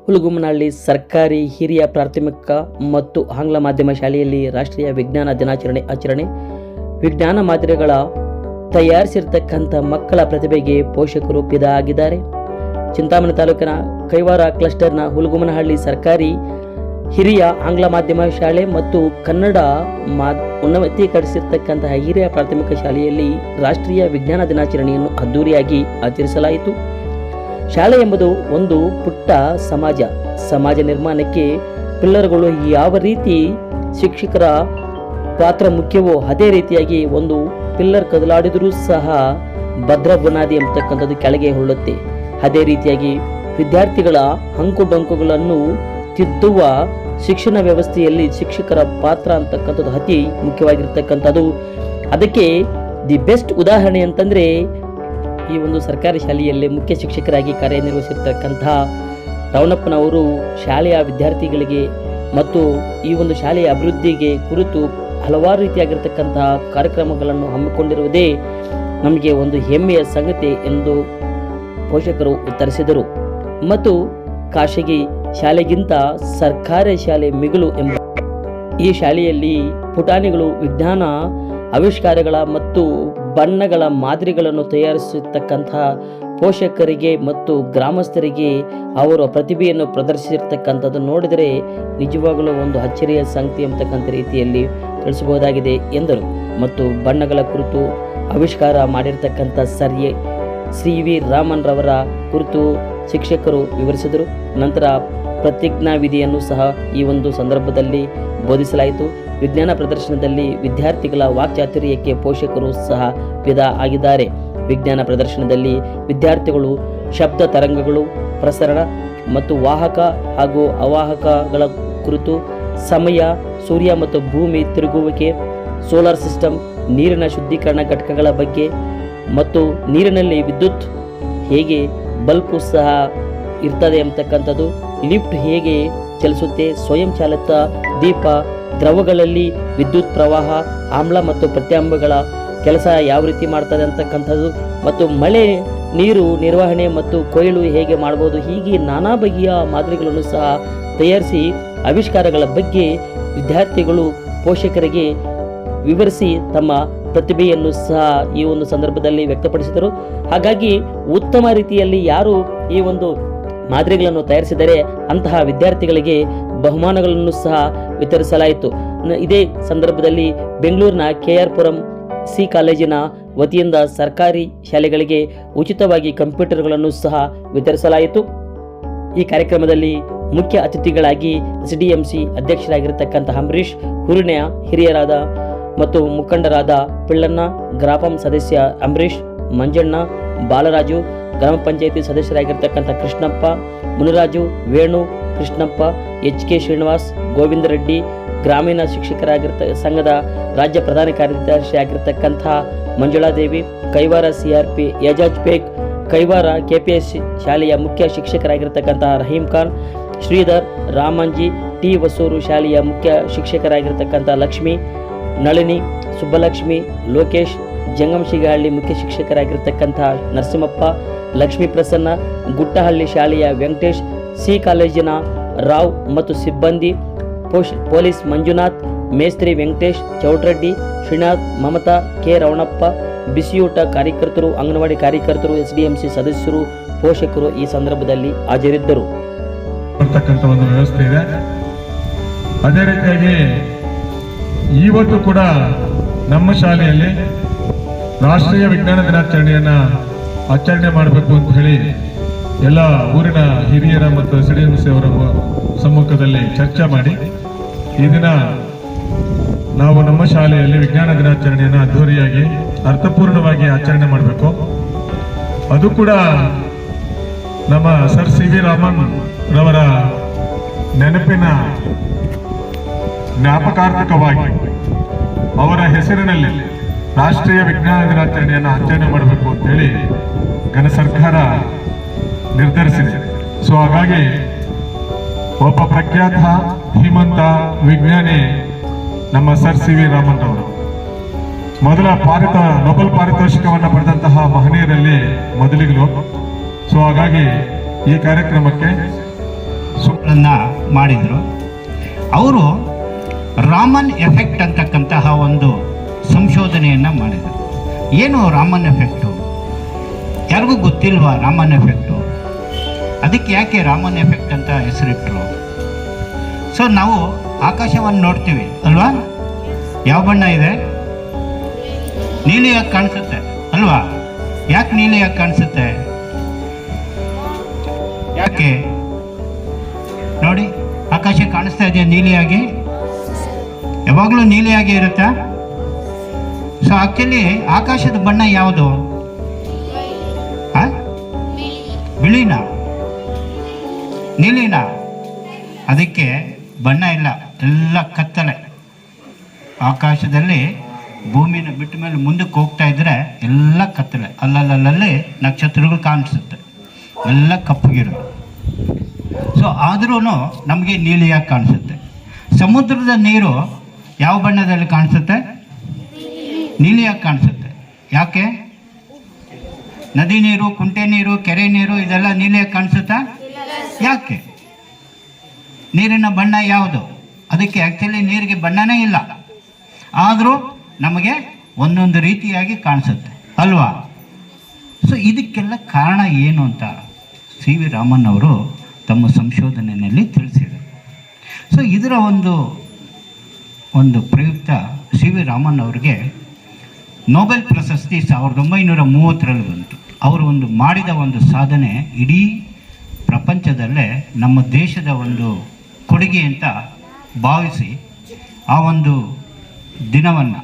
ಹುಲಗುಮ್ಮನಹಳ್ಳಿ ಸರ್ಕಾರಿ ಹಿರಿಯ ಪ್ರಾಥಮಿಕ ಮತ್ತು ಆಂಗ್ಲ ಮಾಧ್ಯಮ ಶಾಲೆಯಲ್ಲಿ ರಾಷ್ಟ್ರೀಯ ವಿಜ್ಞಾನ ದಿನಾಚರಣೆ ಆಚರಣೆ. ವಿಜ್ಞಾನ ಮಾದರಿಗಳ ತಯಾರಿಸಿರ್ತಕ್ಕಂಥ ಮಕ್ಕಳ ಪ್ರತಿಭೆಗೆ ಪೋಷಕರು ಫಿದಾ ಆಗಿದ್ದಾರೆ. ಚಿಂತಾಮಣಿ ತಾಲೂಕಿನ ಕೈವಾರ ಕ್ಲಸ್ಟರ್ನ ಹುಲಗುಮ್ಮನಹಳ್ಳಿ ಸರ್ಕಾರಿ ಹಿರಿಯ ಆಂಗ್ಲ ಮಾಧ್ಯಮ ಶಾಲೆ ಮತ್ತು ಕನ್ನಡ ಉನ್ನತೀಕರಿಸಿರ್ತಕ್ಕಂತಹ ಹಿರಿಯ ಪ್ರಾಥಮಿಕ ಶಾಲೆಯಲ್ಲಿ ರಾಷ್ಟ್ರೀಯ ವಿಜ್ಞಾನ ದಿನಾಚರಣೆಯನ್ನು ಅದ್ದೂರಿಯಾಗಿ ಆಚರಿಸಲಾಯಿತು. ಶಾಲೆ ಎಂಬುದು ಒಂದು ಪುಟ್ಟ ಸಮಾಜ ನಿರ್ಮಾಣಕ್ಕೆ ಪಿಲ್ಲರ್ಗಳು ಯಾವ ರೀತಿ ಶಿಕ್ಷಕರ ಪಾತ್ರ ಮುಖ್ಯವೋ ಅದೇ ರೀತಿಯಾಗಿ ಒಂದು ಪಿಲ್ಲರ್ ಕದಲಾಡಿದರೂ ಸಹ ಭದ್ರ ಬುನಾದಿ ಎಂಬತಕ್ಕಂಥದ್ದು ಕೆಳಗೆ ಹೊಳ್ಳುತ್ತೆ. ಅದೇ ರೀತಿಯಾಗಿ ವಿದ್ಯಾರ್ಥಿಗಳ ಅಂಕುಡೊಂಕುಗಳನ್ನು ತಿದ್ದುವ ಶಿಕ್ಷಣ ವ್ಯವಸ್ಥೆಯಲ್ಲಿ ಶಿಕ್ಷಕರ ಪಾತ್ರ ಅಂತಕ್ಕಂಥದ್ದು ಅತಿ ಮುಖ್ಯವಾಗಿರ್ತಕ್ಕಂಥದ್ದು. ಅದಕ್ಕೆ ದಿ ಬೆಸ್ಟ್ ಉದಾಹರಣೆ ಅಂತಂದರೆ ಈ ಒಂದು ಸರ್ಕಾರಿ ಶಾಲೆಯಲ್ಲಿ ಮುಖ್ಯ ಶಿಕ್ಷಕರಾಗಿ ಕಾರ್ಯನಿರ್ವಹಿಸಿರ್ತಕ್ಕಂತಹ ರವಣಪ್ಪನವರು ಶಾಲೆಯ ವಿದ್ಯಾರ್ಥಿಗಳಿಗೆ ಮತ್ತು ಈ ಒಂದು ಶಾಲೆಯ ಅಭಿವೃದ್ಧಿಗೆ ಕುರಿತು ಹಲವಾರು ರೀತಿಯಾಗಿರ್ತಕ್ಕಂತಹ ಕಾರ್ಯಕ್ರಮಗಳನ್ನು ಹಮ್ಮಿಕೊಂಡಿರುವುದೇ ನಮಗೆ ಒಂದು ಹೆಮ್ಮೆಯ ಸಂಗತಿ ಎಂದು ಪೋಷಕರು ಉತ್ತರಿಸಿದರು. ಮತ್ತು ಖಾಸಗಿ ಶಾಲೆಗಿಂತ ಸರ್ಕಾರಿ ಶಾಲೆ ಮಿಗಿಲು ಎಂಬ ಈ ಶಾಲೆಯಲ್ಲಿ ಪುಟಾಣಿಗಳು ವಿಜ್ಞಾನ ಆವಿಷ್ಕಾರಗಳ ಮತ್ತು ಬಣ್ಣಗಳ ಮಾದರಿಗಳನ್ನು ತಯಾರಿಸಿರ್ತಕ್ಕಂತಹ ಪೋಷಕರಿಗೆ ಮತ್ತು ಗ್ರಾಮಸ್ಥರಿಗೆ ಅವರ ಪ್ರತಿಭೆಯನ್ನು ಪ್ರದರ್ಶಿಸಿರ್ತಕ್ಕಂಥದ್ದು ನೋಡಿದರೆ ನಿಜವಾಗಲೂ ಒಂದು ಅಚ್ಚರಿಯ ಸಂಗತಿ ಎಂಬತಕ್ಕಂಥ ರೀತಿಯಲ್ಲಿ ತಿಳಿಸಬಹುದಾಗಿದೆ ಎಂದರು. ಮತ್ತು ಬಣ್ಣಗಳ ಕುರಿತು ಆವಿಷ್ಕಾರ ಮಾಡಿರ್ತಕ್ಕಂಥ ಶ್ರೀ ವಿ ರಾಮನ್ ರವರ ಕುರಿತು ಶಿಕ್ಷಕರು ವಿವರಿಸಿದರು. ನಂತರ ಪ್ರತಿಜ್ಞಾ ವಿಧಿಯನ್ನು ಸಹ ಈ ಒಂದು ಸಂದರ್ಭದಲ್ಲಿ ಬೋಧಿಸಲಾಯಿತು. ವಿಜ್ಞಾನ ಪ್ರದರ್ಶನದಲ್ಲಿ ವಿದ್ಯಾರ್ಥಿಗಳ ವಾಕ್ಚಾತುರ್ಯಕ್ಕೆ ಪೋಷಕರು ಸಹ ಫಿದಾ ಆಗಿದ್ದಾರೆ. ವಿಜ್ಞಾನ ಪ್ರದರ್ಶನದಲ್ಲಿ ವಿದ್ಯಾರ್ಥಿಗಳು ಶಬ್ದ ತರಂಗಗಳು, ಪ್ರಸರಣ ಮತ್ತು ವಾಹಕ ಹಾಗೂ ಅವಾಹಕಗಳ ಕುರಿತು, ಸಮಯ, ಸೂರ್ಯ ಮತ್ತು ಭೂಮಿ ತಿರುಗುವಿಕೆ, ಸೋಲಾರ್ ಸಿಸ್ಟಮ್, ನೀರಿನ ಶುದ್ಧೀಕರಣ ಘಟಕಗಳ ಬಗ್ಗೆ ಮತ್ತು ನೀರಿನಲ್ಲಿ ವಿದ್ಯುತ್ ಹೇಗೆ ಬಲ್ಬು ಸಹ ಇರ್ತದೆ ಎಂಬತಕ್ಕಂಥದ್ದು, ಲಿಫ್ಟ್ ಹೇಗೆ ಚಲಿಸುತ್ತೆ, ಸ್ವಯಂ ಚಾಲಿತ ದೀಪ, ದ್ರವಗಳಲ್ಲಿ ವಿದ್ಯುತ್ ಪ್ರವಾಹ, ಆಮ್ಲ ಮತ್ತು ಪ್ರತ್ಯಾಮ್ಲಗಳ ಕೆಲಸ ಯಾವ ರೀತಿ ಮಾಡ್ತದೆ ಅಂತಕ್ಕಂಥದ್ದು, ಮತ್ತು ಮಳೆ ನೀರು ನಿರ್ವಹಣೆ ಮತ್ತು ಕೊಯ್ಲು ಹೇಗೆ ಮಾಡ್ಬೋದು, ಹೀಗೆ ನಾನಾ ಬಗೆಯ ಮಾದರಿಗಳನ್ನು ಸಹ ತಯಾರಿಸಿ ಆವಿಷ್ಕಾರಗಳ ಬಗ್ಗೆ ವಿದ್ಯಾರ್ಥಿಗಳು ಪೋಷಕರಿಗೆ ವಿವರಿಸಿ ತಮ್ಮ ಪ್ರತಿಭೆಯನ್ನು ಸಹ ಈ ಒಂದು ಸಂದರ್ಭದಲ್ಲಿ ವ್ಯಕ್ತಪಡಿಸಿದರು. ಹಾಗಾಗಿ ಉತ್ತಮ ರೀತಿಯಲ್ಲಿ ಯಾರು ಈ ಒಂದು ಮಾದರಿಗಳನ್ನು ತಯಾರಿಸಿದರೆ ಅಂತಹ ವಿದ್ಯಾರ್ಥಿಗಳಿಗೆ ಬಹುಮಾನಗಳನ್ನು ಸಹ ವಿತರಿಸಲಾಯಿತು. ಇದೇ ಸಂದರ್ಭದಲ್ಲಿ ಬೆಂಗಳೂರಿನ KR ಪುರಂ ಸಿ ಕಾಲೇಜಿನ ವತಿಯಿಂದ ಸರ್ಕಾರಿ ಶಾಲೆಗಳಿಗೆ ಉಚಿತವಾಗಿ ಕಂಪ್ಯೂಟರ್ಗಳನ್ನು ಸಹ ವಿತರಿಸಲಾಯಿತು. ಈ ಕಾರ್ಯಕ್ರಮದಲ್ಲಿ ಮುಖ್ಯ ಅತಿಥಿಗಳಾಗಿ SDMC ಅಧ್ಯಕ್ಷರಾಗಿರ್ತಕ್ಕಂಥ ಅಂಬರೀಶ್, ಊರಿನ ಹಿರಿಯರಾದ ಮತ್ತು ಮುಖಂಡರಾದ ಪಿಳ್ಳಣ್ಣ, ಗ್ರಾಪಂ ಸದಸ್ಯ ಅಂಬರೀಶ್, ಮಂಜಣ್ಣ, ಬಾಲರಾಜು, ಗ್ರಾಮ ಪಂಚಾಯಿತಿ ಸದಸ್ಯರಾಗಿರ್ತಕ್ಕಂಥ ಕೃಷ್ಣಪ್ಪ, ಮುನಿರಾಜು, ವೇಣು, ಕೃಷ್ಣಪ್ಪ, HK ಶ್ರೀನಿವಾಸ್, ಗೋವಿಂದ ರೆಡ್ಡಿ, ಗ್ರಾಮೀಣ ಸಂಘದ ರಾಜ್ಯ ಪ್ರಧಾನ ಕಾರ್ಯದರ್ಶಿ ಆಗಿರ್ತಕ್ಕಂಥ ಮಂಜುಳಾದೇವಿ, ಕೈವಾರ CRP ಏಜಾಜ್ ಬೇಗ್, ಕೈವಾರ KPS ಶಾಲೆಯ ಮುಖ್ಯ ಶಿಕ್ಷಕರಾಗಿರ್ತಕ್ಕಂಥ ರಹೀಂ ಖಾನ್, ಶ್ರೀಧರ್, ರಾಮಂಜಿ, ಟಿ ಹೊಸೂರು ಶಾಲೆಯ ಮುಖ್ಯ ಶಿಕ್ಷಕರಾಗಿರ್ತಕ್ಕಂಥ ಲಕ್ಷ್ಮಿ, ನಳಿನಿ, ಸುಬ್ಬಲಕ್ಷ್ಮಿ, ಲೋಕೇಶ್, ಜಂಗಮಶಿಗಹಳ್ಳಿ ಮುಖ್ಯ ಶಿಕ್ಷಕರಾಗಿರ್ತಕ್ಕಂಥ ನರಸಿಂಹಪ್ಪ, ಲಕ್ಷ್ಮೀ ಪ್ರಸನ್ನ, ಗುಟ್ಟಹಳ್ಳಿ ಶಾಲೆಯ ವೆಂಕಟೇಶ್, ಸಿ ಕಾಲೇಜಿನ ರಾವ್ ಮತ್ತು ಸಿಬ್ಬಂದಿ, ಪೊಲೀಸ್ ಮಂಜುನಾಥ್, ಮೇಸ್ತ್ರಿ ವೆಂಕಟೇಶ್, ಚೌಟ್ರೆಡ್ಡಿ, ಶ್ರೀನಾಥ್, ಮಮತಾ, ಕೆ ರವಣಪ್ಪ, ಬಿಸಿಯೂಟ ಕಾರ್ಯಕರ್ತರು, ಅಂಗನವಾಡಿ ಕಾರ್ಯಕರ್ತರು, SDMC ಸದಸ್ಯರು, ಪೋಷಕರು ಈ ಸಂದರ್ಭದಲ್ಲಿ ಹಾಜರಿದ್ದರು. ಒಂದು ವ್ಯವಸ್ಥೆ ಇದೆ. ಅದೇ ರೀತಿಯಾಗಿ ಇವತ್ತು ಕೂಡ ನಮ್ಮ ಶಾಲೆಯಲ್ಲಿ ರಾಷ್ಟ್ರೀಯ ವಿಜ್ಞಾನ ದಿನಾಚರಣೆಯನ್ನ ಆಚರಣೆ ಮಾಡಬೇಕು ಅಂತ ಹೇಳಿ ಎಲ್ಲ ಊರಿನ ಹಿರಿಯರ ಮತ್ತು SDMC ಅವರ ಸಮ್ಮುಖದಲ್ಲಿ ಚರ್ಚೆ ಮಾಡಿ ಈ ದಿನ ನಾವು ನಮ್ಮ ಶಾಲೆಯಲ್ಲಿ ವಿಜ್ಞಾನ ದಿನಾಚರಣೆಯನ್ನು ಅದ್ದೂರಿಯಾಗಿ ಅರ್ಥಪೂರ್ಣವಾಗಿ ಆಚರಣೆ ಮಾಡಬೇಕು. ಅದು ಕೂಡ ನಮ್ಮ ಸರ್ ಸಿ ವಿ ರಾಮನ್ ರವರ ನೆನಪಿನ ಜ್ಞಾಪಕಾರ್ಥಕವಾಗಿ ಅವರ ಹೆಸರಿನಲ್ಲಿ ರಾಷ್ಟ್ರೀಯ ವಿಜ್ಞಾನ ದಿನಾಚರಣೆಯನ್ನು ಆಚರಣೆ ಮಾಡಬೇಕು ಅಂತ ಹೇಳಿ ಘನ ಸರ್ಕಾರ ನಿರ್ಧರಿಸಿದೆ. ಸೊ ಹಾಗಾಗಿ ಒಬ್ಬ ಪ್ರಖ್ಯಾತ ಧೀಮಂತ ವಿಜ್ಞಾನಿ ನಮ್ಮ ಸರ್ ಸಿ ವಿ ರಾಮನ್ ಅವರು ಮೊದಲ ನೊಬೆಲ್ ಪಾರಿತೋಷಿಕವನ್ನು ಪಡೆದಂತಹ ಮಹನೀಯರಲ್ಲಿ ಮೊದಲಿಗರು. ಸೊ ಹಾಗಾಗಿ ಈ ಕಾರ್ಯಕ್ರಮಕ್ಕೆ ಪ್ರಯೋಗಗಳನ್ನು ಮಾಡಿದರು. ಅವರು ರಾಮನ್ ಎಫೆಕ್ಟ್ ಅಂತಕ್ಕಂತಹ ಒಂದು ಸಂಶೋಧನೆಯನ್ನು ಮಾಡಿದರು. ಏನು ರಾಮನ್ ಎಫೆಕ್ಟು? ಯಾರಿಗೂ ಗೊತ್ತಿಲ್ವಾ ರಾಮನ್ ಎಫೆಕ್ಟು? ಅದಕ್ಕೆ ಯಾಕೆ ರಾಮನ್ ಎಫೆಕ್ಟ್ ಅಂತ ಹೆಸರಿಟ್ಟರು? ಸೊ ನಾವು ಆಕಾಶವನ್ನು ನೋಡ್ತೀವಿ ಅಲ್ವಾ? ಯಾವ ಬಣ್ಣ ಇದೆ? ನೀಲಿಯಾಗಿ ಕಾಣಿಸುತ್ತೆ ಅಲ್ವಾ? ಯಾಕೆ ನೀಲಿಯಾಗಿ ಕಾಣಿಸುತ್ತೆ? ಯಾಕೆ ನೋಡಿ, ಆಕಾಶ ಕಾಣಿಸ್ತಾ ಇದೆಯಾ ನೀಲಿಯಾಗಿ? ಯಾವಾಗಲೂ ನೀಲಿಯಾಗಿ ಇರುತ್ತಾ? ಸೊ ಆಕ್ಚುಲಿ ಆಕಾಶದ ಬಣ್ಣ ಯಾವುದು? ಬಿಳಿನ, ನೀಲಿನ? ಅದಕ್ಕೆ ಬಣ್ಣ ಇಲ್ಲ, ಎಲ್ಲ ಕತ್ತಲೆ. ಆಕಾಶದಲ್ಲಿ ಭೂಮಿನ ಬಿಟ್ಟ ಮೇಲೆ ಮುಂದಕ್ಕೆ ಹೋಗ್ತಾ ಇದ್ರೆ ಎಲ್ಲ ಕತ್ತಲೆ, ಅಲ್ಲಲ್ಲಿ ನಕ್ಷತ್ರಗಳು ಕಾಣಿಸುತ್ತೆ, ಎಲ್ಲ ಕಪ್ಪಗಿರೋದು. ಸೊ ಆದ್ರೂ ನಮಗೆ ನೀಲಿಯಾಗಿ ಕಾಣಿಸುತ್ತೆ. ಸಮುದ್ರದ ನೀರು ಯಾವ ಬಣ್ಣದಲ್ಲಿ ಕಾಣಿಸುತ್ತೆ? ನೀಲಿಯಾಗಿ ಕಾಣಿಸುತ್ತೆ. ಯಾಕೆ? ನದಿ ನೀರು, ಕುಂಟೆ ನೀರು, ಕೆರೆ ನೀರು ಇದೆಲ್ಲ ನೀಲಿಯಾಗಿ ಕಾಣಿಸುತ್ತಾ? ಯಾಕೆ? ನೀರಿನ ಬಣ್ಣ ಯಾವುದು? ಅದಕ್ಕೆ ಆ್ಯಕ್ಚುಲಿ ನೀರಿಗೆ ಬಣ್ಣನೇ ಇಲ್ಲ, ಆದರೂ ನಮಗೆ ಒಂದೊಂದು ರೀತಿಯಾಗಿ ಕಾಣಿಸುತ್ತೆ ಅಲ್ವಾ? ಸೊ ಇದಕ್ಕೆಲ್ಲ ಕಾರಣ ಏನು ಅಂತ ಸಿ ವಿ ರಾಮನ್ ಅವರು ತಮ್ಮ ಸಂಶೋಧನೆಯಲ್ಲಿ ತಿಳಿಸಿದರು. ಸೊ ಇದರ ಒಂದು ಪ್ರಯುಕ್ತ ಸಿ ವಿ ರಾಮನ್ ಅವರಿಗೆ ನೊಬೆಲ್ ಪ್ರಶಸ್ತಿ 1930ರಲ್ಲಿ ಬಂತು. ಅವರು ಮಾಡಿದ ಒಂದು ಸಾಧನೆ ಇಡೀ ಪ್ರಪಂಚದಲ್ಲೇ ನಮ್ಮ ದೇಶದ ಒಂದು ಕೊಡುಗೆ ಅಂತ ಭಾವಿಸಿ ಆ ಒಂದು ದಿನವನ್ನು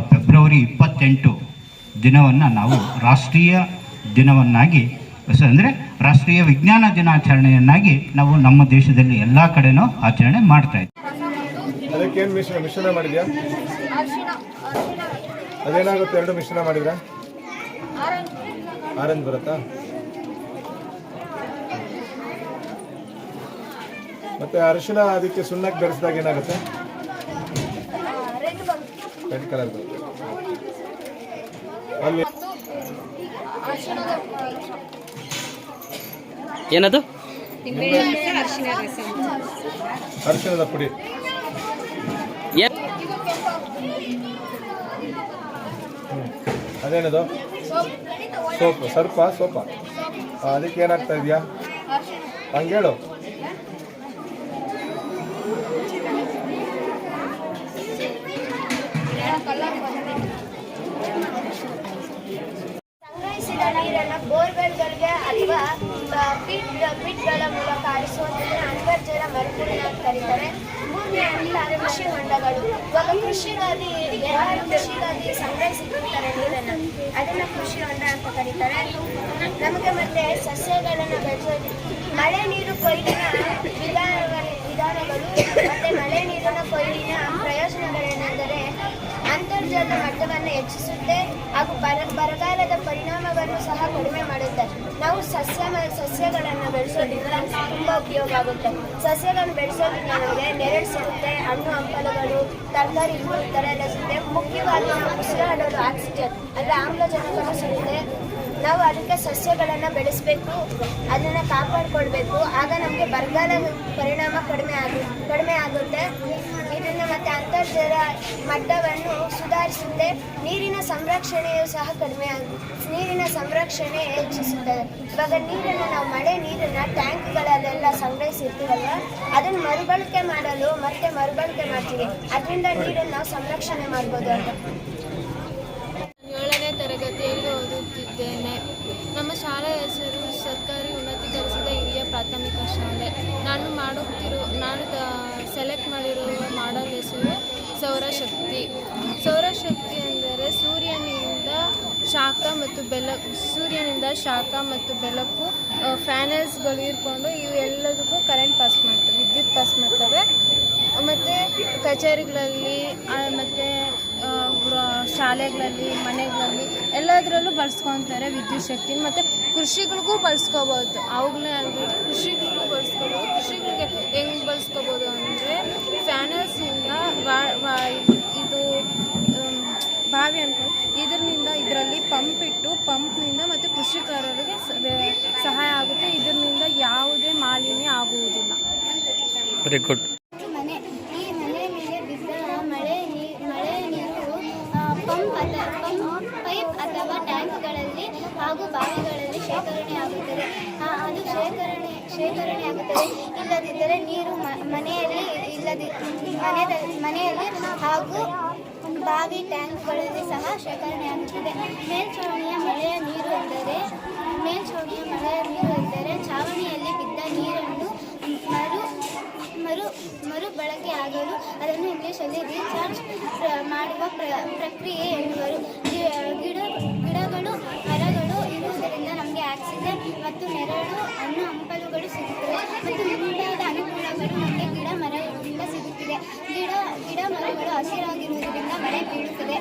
ಫೆಬ್ರವರಿ 28 ದಿನವನ್ನು ನಾವು ರಾಷ್ಟ್ರೀಯ ದಿನವನ್ನಾಗಿ, ಅಂದರೆ ರಾಷ್ಟ್ರೀಯ ವಿಜ್ಞಾನ ದಿನಾಚರಣೆಯನ್ನಾಗಿ ನಾವು ನಮ್ಮ ದೇಶದಲ್ಲಿ ಎಲ್ಲ ಕಡೆನೂ ಆಚರಣೆ ಮಾಡ್ತಾ ಇದ್ದೀವಿ. ಅದಕ್ಕೇನು ಮಿಶ್ರಣ ಮಾಡಿದ್ಯಾ? ಅದೇನಾಗುತ್ತೆ? ಎರಡು ಮಿಶ್ರಣ ಮಾಡಿದ್ರಾ? ಆರೆಂಜ್ ಬರುತ್ತಾ? ಮತ್ತೆ ಅರಿಶಿನ ಅದಕ್ಕೆ ಸುಣ್ಣಕ್ಕೆ ಬೆರೆಸಿದಾಗ ಏನಾಗುತ್ತೆ? ರೆಡ್ ಕಲರ್ ಬರುತ್ತೆ. ಅಲ್ಲಿ ಏನದು? ಅರಿಶಿನದ ಪುಡಿ. ಅದೇನದು? ಸೋಪ. ಅದಕ್ಕೆ ಏನಾಗ್ತಾ ಇದೆಯಾ? ಹಂಗೇಳು. ಸಂಗ್ರಹಿಸಿದ ನೀರನ್ನು ಬೋರ್ವೆಲ್ಗಳಿಗೆ ಅಥವಾ ಪಿಟ್ಗಳ ಮೂಲಕ ಹರಿಸುವುದನ್ನು ಅಂತರ್ಜಲ ಮರುಪೂರಣ ಅಂತ ಕರೀತಾರೆ. ಭೂಮಿಯಲ್ಲ ಕೃಷಿ ಹೊಂಡಗಳು. ಇವಾಗ ಕೃಷಿಗಾಗಿ ಸಂಗ್ರಹಿಸಿರ್ತಾರೆ ನೀರನ್ನು, ಅದನ್ನು ಕೃಷಿ ಹೊಂಡ ಅಂತ ಕರೀತಾರೆ. ನಮಗೆ ಮತ್ತೆ ಸಸ್ಯಗಳನ್ನು ಬೆಳೆಸೋದು, ಮಳೆ ನೀರು ಕೊಯ್ಲಿನ ವಿಧಾನಗಳು ಮತ್ತೆ ಮಳೆ ನೀರಿನ ಕೊಯ್ಲಿನ ಪ್ರಯೋಜನಗಳೇನೆಂದರೆ ಅಂತರ್ಜಲ ಮಟ್ಟವನ್ನು ಹೆಚ್ಚಿಸುತ್ತೆ ಹಾಗೂ ಬರಗಾಲದ ಪರಿಣಾಮವನ್ನು ಸಹ ಕಡಿಮೆ ಮಾಡುತ್ತೆ. ನಾವು ಸಸ್ಯಗಳನ್ನು ಬೆಳೆಸೋದ್ರಿಂದ ತುಂಬ ಉಪಯೋಗ ಆಗುತ್ತೆ. ಸಸ್ಯಗಳನ್ನು ಬೆಳೆಸೋದ್ರಿಂದ ನಮಗೆ ನೆರಳು ಸಿಗುತ್ತೆ, ಹಣ್ಣು ಹಂಪಲುಗಳು, ತರಕಾರಿಗಳು ಈ ಥರ ಎಲ್ಲ ಸಿಗುತ್ತೆ. ಮುಖ್ಯವಾಗಿ ನಾವು ಉಸಿರಾಡೋದು ಆಕ್ಸಿಜನ್ ಅಂದರೆ ಆಮ್ಲಜನಕನೂ ಸಿಗುತ್ತೆ. ನಾವು ಅದಕ್ಕೆ ಸಸ್ಯಗಳನ್ನು ಬೆಳೆಸಬೇಕು, ಅದನ್ನು ಕಾಪಾಡಿಕೊಳ್ಬೇಕು. ಆಗ ನಮಗೆ ಬರಗಾಲದ ಪರಿಣಾಮ ಕಡಿಮೆ ಆಗುತ್ತೆ. ಇದನ್ನು ಮತ್ತೆ ಅಂತರ್ಜಲ ಮಟ್ಟವನ್ನು ಸುಧಾರಿಸುತ್ತೆ. ನೀರಿನ ಸಂರಕ್ಷಣೆಯು ಸಹ ನೀರಿನ ಸಂರಕ್ಷಣೆ ಹೆಚ್ಚಿಸುತ್ತದೆ. ಇವಾಗ ನೀರನ್ನು ನಾವು ಮಳೆ ನೀರನ್ನು ಟ್ಯಾಂಕ್ಗಳಲ್ಲೆಲ್ಲ ಸಂಗ್ರಹಿಸಿರ್ತೀವಲ್ವ, ಅದನ್ನು ಮರುಬಳಕೆ ಮಾಡಲು ಮತ್ತೆ ಮರುಬಳಕೆ ಮಾಡ್ತೀವಿ. ಅದರಿಂದ ನೀರನ್ನು ನಾವು ಸಂರಕ್ಷಣೆ ಮಾಡ್ಬೋದು ಅಂತ. 7ನೇ ತರಗತಿಯಲ್ಲಿ ಓದುತ್ತಿದ್ದೇನೆ. ನಮ್ಮ ಶಾಲೆಯ ಹೆಸರು ಸರ್ಕಾರಿ ಉನ್ನತೀಕರಿಸಿದ ಹಿರಿಯ ಪ್ರಾಥಮಿಕ ಶಾಲೆ. ನಾನು ಸೆಲೆಕ್ಟ್ ಮಾಡಿರುವ ಮಾಡಲ್ ಹೆಸರು ಸೌರಶಕ್ತಿ. ಸೌರಶಕ್ತಿ ಎಂದರೆ ಸೂರ್ಯನಿಂದ ಶಾಖ ಮತ್ತು ಬೆಳಕು ಫ್ಯಾನಲ್ಸ್ಗಳು ಇರ್ಕೊಂಡು ಇವೆಲ್ಲದಕ್ಕೂ ಕರೆಂಟ್ ಪಾಸ್ ಮಾಡ್ತವೆ, ವಿದ್ಯುತ್ ಪಾಸ್ ಮಾಡ್ತವೆ. ಮತ್ತು ಕಚೇರಿಗಳಲ್ಲಿ ಮತ್ತು ಶಾಲೆಗಳಲ್ಲಿ, ಮನೆಗಳಲ್ಲಿ ಎಲ್ಲದರಲ್ಲೂ ಬಳಸ್ಕೊತಾರೆ ವಿದ್ಯುತ್ ಶಕ್ತಿ. ಮತ್ತು ಕೃಷಿಗಳಿಗೂ ಬಳಸ್ಕೋಬೋದು. ಅವುಗಳೇ ಅಲ್ಲದೆ ಕೃಷಿಗಳಿಗೂ ಬಳಸ್ಕೋಬೋದು. ಕೃಷಿಗಳಿಗೆ ಹೆಂಗೆ ಬಳಸ್ಕೋಬೋದು ಅಂದರೆ ಫ್ಯಾನಲ್ಸಿಂದ ಇದು ಬಾವಿ ಅನ್ಕೊಂಡು ಇದರಲ್ಲಿ ಪಂಪ್ನಿಂದ ಮತ್ತು ಕೃಷಿಕರಿಗೆ ಸಹಾಯ ಆಗುತ್ತೆ. ಇದರಿಂದ ಯಾವುದೇ ಮಾಲಿನ್ಯ ಆಗುವುದಿಲ್ಲ. Very good. ಮನೆ ಈ ಮನೆ ಮೇಲೆ ಬಿದ್ದ ಮಳೆ ನೀರು ಪೈಪ್ ಅಥವಾ ಟ್ಯಾಂಕ್ಗಳಲ್ಲಿ ಹಾಗೂ ಬಾವಿಗಳಲ್ಲಿ ಶೇಖರಣೆಯಾಗುತ್ತದೆ. ಅದು ಶೇಖರಣೆಯಾಗುತ್ತದೆ. ಇಲ್ಲದಿದ್ದರೆ ನೀರು ಮನೆಯಲ್ಲಿ ಹಾಗೂ ಬಾವಿ ಟ್ಯಾಂಕ್ಗಳಲ್ಲಿ ಸಹ ಶೇಖರಣೆಯಾಗುತ್ತದೆ. ಮೇಲ್ಛಾವಣಿಯ ಮಳೆಯ ನೀರು ಎಂದರೆ ಛಾವಣಿಯಲ್ಲಿ ಬಿದ್ದ ನೀರನ್ನು ಮರು ಬಳಕೆ ಆಗಲು ಅದನ್ನು ಇಂಗ್ಲಿಷಲ್ಲಿ ರೀಚಾರ್ಜ್ ಮಾಡುವ ಪ್ರಕ್ರಿಯೆ ಎನ್ನುವರು. ಗಿಡಗಳು ಮರಗಳು ಇರುವುದರಿಂದ ನಮಗೆ ಆಕ್ಸಿಜನ್ ಮತ್ತು ನೆರಳು ಹಂಪಲುಗಳು ಸಿಗುತ್ತವೆ ಮತ್ತು ಮುಂತಾದ ಅನುಕೂಲಗಳು ನಮಗೆ ಗಿಡ ಮರಗಳಿಂದ ಸಿಗುತ್ತಿದೆ. ಗಿಡ ಮರಗಳು ಹಸಿರಾಗಿರುವುದರಿಂದ ಮಳೆ ಬೀಳುತ್ತದೆ.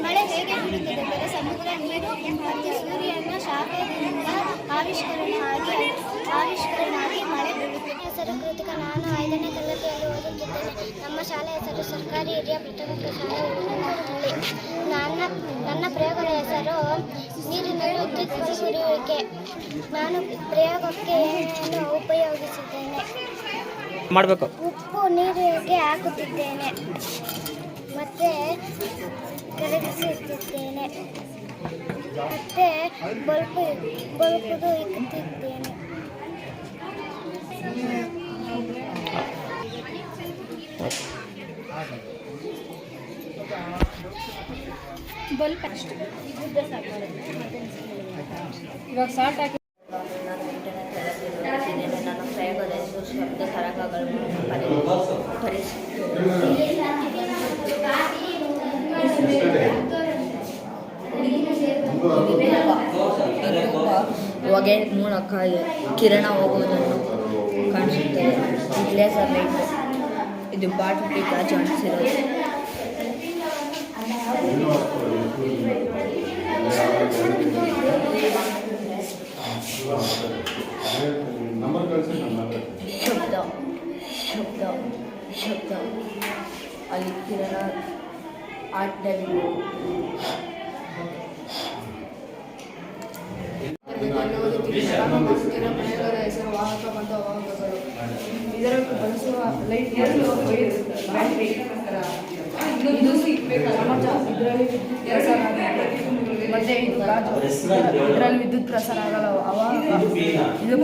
ಮಳೆ ಹೇಗೆ ಬೀಳುತ್ತದೆಂದರೆ ಸಮುದ್ರ ನೀರು ಮತ್ತು ಸೂರ್ಯನ ಶಾಖದಿಂದ ಆವಿಷ್ಕರಣ ಆಗಿ ಮಳೆ ಬೀಳುತ್ತದೆ. ಹೆಸರು ಕೃತಿಕ. ನಾನು 5ನೇ ತರಗತಿಯಲ್ಲಿ ಓದುತ್ತಿದ್ದೇನೆ. ನಮ್ಮ ಶಾಲೆ ಹೆಸರು ಸರ್ಕಾರಿ ಹಿರಿಯ ಪ್ರಾಥಮಿಕ ಶಾಲೆ ಹೂವಿನಹಳ್ಳಿ. ನನ್ನ ಪ್ರಯೋಗದ ಹೆಸರು ನೀರಿನಲ್ಲಿ ವಿದ್ಯುತ್ ಸುರಿಯುವಿಕೆ. ನಾನು ಪ್ರಯೋಗಕ್ಕೆ ಏನೇನು ಉಪಯೋಗಿಸಿದ್ದೇನೆ? ಮಾಡಬೇಕು. ಉಪ್ಪು ನೀರಿಗೆ ಹಾಕುತ್ತಿದ್ದೇನೆ ಮತ್ತು ಕರಗಿಸುತ್ತಿದ್ದೇನೆ ಮತ್ತು ಬಲ್ಪುದು ಇಕ್ಕುತ್ತಿದ್ದೇನೆ. ಬಲ್ಪ್ ಅಷ್ಟೇ ಇವಾಗ ಸಾಲ್ಟ್ ಹಾಕಿ. ನಾನು ಪ್ರಯೋಗದ ಹೆಸರು ಶಬ್ದ ತರಂಗಗಳನ್ನು ಹೊಗೆ ಮೂಲಕ ಕಿರಣ ಹೋಗುವುದನ್ನು ಕಾಣಿಸುತ್ತದೆ. Laser light. ಇದು ಬಾಟಲ್ ಗಾಜು ಅನಿಸಿರೋದು. ಶಬ್ದ ಅಲ್ಲಿ ಕಿರಣ ಆಟದಲ್ಲಿ ಪ್ರಯೋಗದ ಹೆಸರು ವಾಹಕ ಮತ್ತು ಅವಾಹಕಗಳು. ಇದರಲ್ಲಿ ಬಳಸುವ ಲೈಟ್ ಬ್ಯಾಟ್ರಿ ಸಮಾಜ ಇದರಲ್ಲಿ ಪ್ರಸಾರ ಆಗುತ್ತೆ. ಮತ್ತು ಇದು ಗಾಜು ಇದರಲ್ಲಿ ವಿದ್ಯುತ್ ಪ್ರಸಾರ ಆಗಲ್ಲ. ಅವಾಹಕ. ಇದು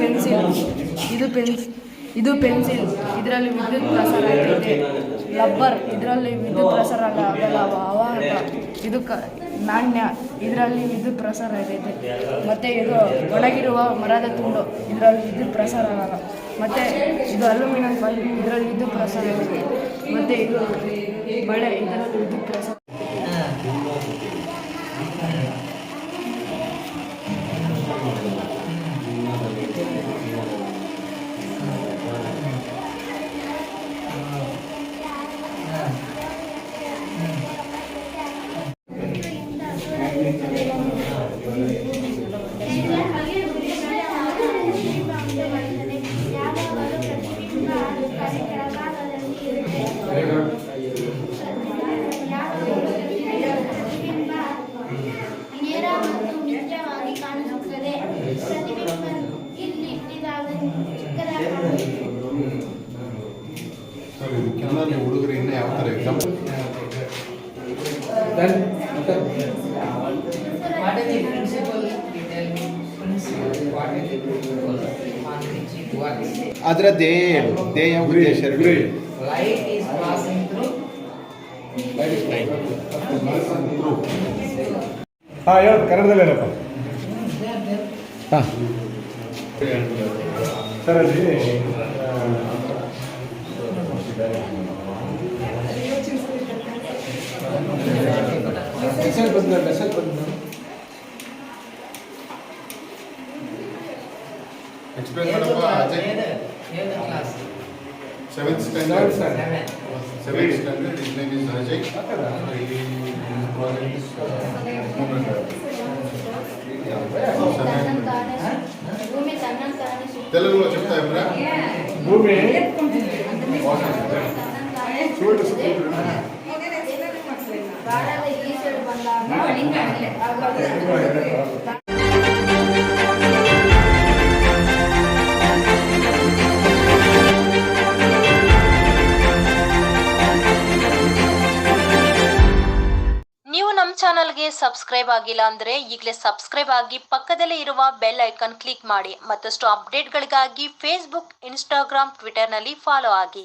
ಪೆನ್ಸಿಲ್ ಇದರಲ್ಲಿ ವಿದ್ಯುತ್ ಪ್ರಸಾರ ಆಗುತ್ತೆ. ರಬ್ಬರ್ ಇದರಲ್ಲಿ ವಿದ್ಯುತ್ ಪ್ರಸಾರ ಆಗಲ್ಲ. ಅವಾಹಕ. ಇದು ನಾಣ್ಯ ಇದರಲ್ಲಿ ವಿದ್ಯುತ್ ಪ್ರಸಾರ ಆಗೈತೆ. ಮತ್ತು ಇದು ಒಣಗಿರುವ ಮರದ ತುಂಡು ಇದರಲ್ಲಿ ವಿದ್ಯುತ್ ಪ್ರಸಾರ ಆಗಲ್ಲ. ಮತ್ತು ಇದು ಅಲ್ಯೂಮಿನಿಯಂ ಫಾಯಿಲ್ ಇದರಲ್ಲಿ ವಿದ್ಯುತ್ ಪ್ರಸಾರ ಆಗುತ್ತೆ. ಮತ್ತು ಇದು ಬಳೆ ಇದರಲ್ಲಿ ವಿದ್ಯುತ್ ಪ್ರಸಾರ. ಹುಡುಗರು ಇನ್ನೂ ಯಾವ ಥರ ಎಕ್ಸಾಮ್ ಅದರ ಧ್ಯೇಯ ಉದ್ದೇಶ ಹೇಳು ಕನ್ನಡದಲ್ಲಿ ಹೇಳಪ್ಪ. ಸರ್ ಅಲ್ಲಿ ಮೆಸೇಜ್ ಬಂದ ಎಕ್ಸ್ಪ್ಲೇನ್ ಮಾಡಪ್ಪ. Seventh standard his name is Ajay. తెలుగులో చెప్తారా? భూమి చూడు ಚಾನಲ್ಗೆ ಸಬ್ಸ್ಕ್ರೈಬ್ ಆಗಿಲ್ಲ ಅಂದರೆ ಈಗಲೇ ಸಬ್ಸ್ಕ್ರೈಬ್ ಆಗಿ ಪಕ್ಕದಲ್ಲೇ ಇರುವ ಬೆಲ್ ಐಕಾನ್ ಕ್ಲಿಕ್ ಮಾಡಿ. ಮತ್ತಷ್ಟು ಅಪ್ಡೇಟ್ಗಳಿಗಾಗಿ ಫೇಸ್ಬುಕ್, ಇನ್ಸ್ಟಾಗ್ರಾಮ್, ಟ್ವಿಟರ್ನಲ್ಲಿ ಫಾಲೋ ಆಗಿ.